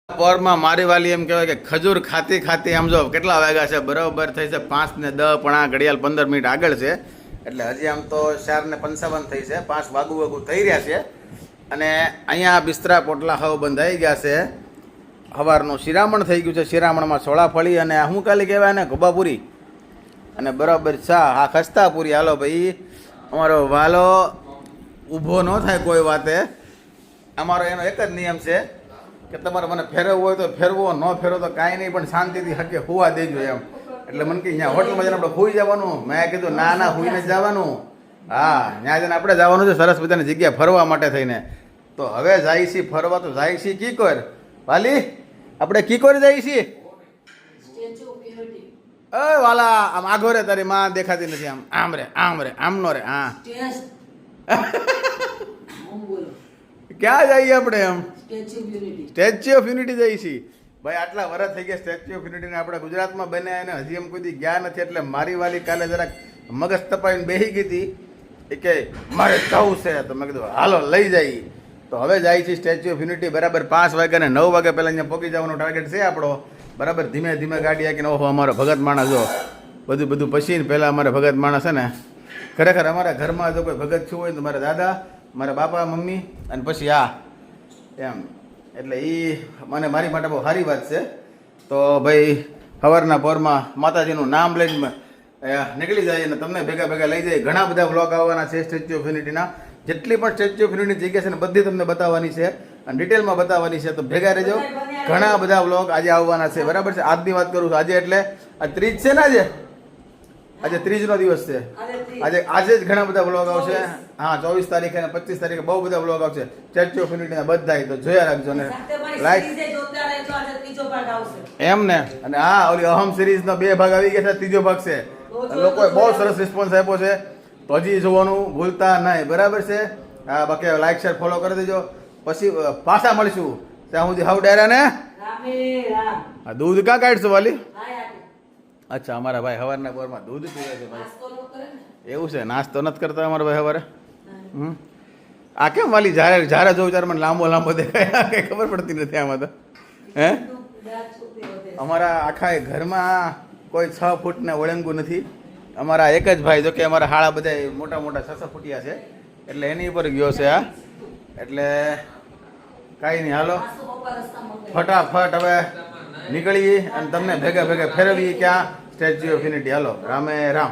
પોરમાં મારી વાલી એમ કહેવાય કે ખજૂર ખાતી ખાતી આમ જો કેટલા વાગ્યા છે બરાબર થઈ છે 5:10 પણ આ ઘડિયાળ 15 મિનિટ આગળ છે એટલે હજી આમ તો 4:55 થઈ છે 5 વાગુ થઈ રહ્યા છે અને અહીંયા બિસ્તરા પોટલા હવે બંધાઈ ગયા છે સવારનું શિરામણ થઈ ગયું છે શિરામણમાં સોળાફળી અને શું કાલી કહેવાય ને ગોબાપુરી અને બરાબર ચા આ ખસ્તા પૂરી હાલો ભાઈ અમારો વાલો ઊભો ન થાય કોઈ વાતે અમારો એનો એક જ નિયમ છે કે તમારે મને ફેરવવું હોય તો ફેરવો ન ફેરવો તો કાંઈ નહીં પણ શાંતિથી હકે હોવા દેજો એમ એટલે મને કે અહીંયા હોટલમાં જઈને આપણે હોઈ જવાનું મેં કીધું ના હોઈને જ જવાનું હા ત્યાં જઈને આપણે જવાનું છે સરસ મજાની જગ્યા ફરવા માટે થઈને તો હવે જાય છીએ ફરવા તો જાય છીએ કીકોર વાલી આપણે કીકોર જાય છીએ વાલા આમ આઘો રે તારી માં દેખાતી નથી આમ રે આમનો રે હા ક્યાં જઈએ આપણે એમ સ્ટેચ્યુ ઓફ યુનિટી જઈએ છીએ ભાઈ આટલા વર્ષ થઈ ગયા સ્ટેચ્યુ ઓફ યુનિટીને આપણે ગુજરાતમાં બન્યા અને હજી એમ કોઈ ગયા નથી એટલે મારી વાલી કાલે જરાક મગજ તપાવીને બેસી ગઈ હતી એ કે મારે જવું છે તો મેં કીધું હાલો લઈ જઈએ તો હવે જાય છે સ્ટેચ્યુ ઓફ યુનિટી બરાબર 5 વાગ્યા ને 9 વાગ્યા પહેલાં અહીંયા પહોંચી જવાનો ટાર્ગેટ છે આપણો બરાબર ધીમે ધીમે ગાડી આવીને ઓહો અમારો ભગત માણસ જો બધું પછી ને પહેલાં અમારે ભગત માણસ છે ને ખરેખર અમારા ઘરમાં જો કોઈ ભગત છું હોય તો મારા દાદા મારા બાપા મમ્મી અને પછી એમ એટલે એ મને મારી માટે બહુ સારી વાત છે તો ભાઈ સવારના પોરમાં માતાજીનું નામ લઈને નીકળી જાય અને તમને ભેગા લઈ જાય ઘણા બધા વ્લોગ આવવાના છે સ્ટેચ્યુ ઓફ યુનિટીના જેટલી પણ સ્ટેચ્યુ ઓફ યુનિટી જગ્યા છે ને બધી તમને બતાવવાની છે અને ડિટેલમાં બતાવવાની છે તો ભેગા રહેજો ઘણા બધા વ્લોગ આજે આવવાના છે બરાબર છે આજની વાત કરું છું આજે એટલે આ 30 છે ને આજે 30નો દિવસ છે આજે જ ઘણા બધા વ્લોગ આવશે હા 24 તારીખે અને 25 તારીખે બહુ બધા વ્લોગ આવશે સ્ટેચ્યુ ઓફ યુનિટીના બધા તો જોયા રાખજો ને લાઈક એમ ને અને હા ઓલી અહમ સિરીઝનો 2 ભાગ આવી ગયા છે ત્રીજો ભાગ છે લોકોએ બહુ સરસ રિસ્પોન્સ આપ્યો છે તો હજી જોવાનું ભૂલતા નહીં બરાબર છે હા બાકી લાઈક શેર ફોલો કરી દેજો પછી પાછા મળીશું ત્યાં સુધી હાવ ડાયરા ને દૂધ ક્યાં કાઢશું વાલી અચ્છા અમારા ભાઈ સવારના પોરમાં દૂધ પીવે છે ભાઈ એવું છે નાસ્તો નથી કરતા અમારા ભાઈ સવારે આ કેમ વાલી જ્યારે જોઉં ત્યારે મને લાંબો દેખાય કંઈ ખબર પડતી નથી આમાં તો હે અમારા આખા ઘરમાં કોઈ 6 ફૂટને ઓળંગું નથી અમારા એક જ ભાઈ જો કે અમારા હાળા બધા મોટા 6 ફૂટિયા છે એટલે એની ઉપર ગયો છે આ એટલે કાંઈ નહીં હાલો ફટાફટ હવે નીકળીએ અને તમને ભેગા ફેરવીએ ક્યાં સ્ટેચ્યુ ઓફ યુનિટી હાલો રામે રામ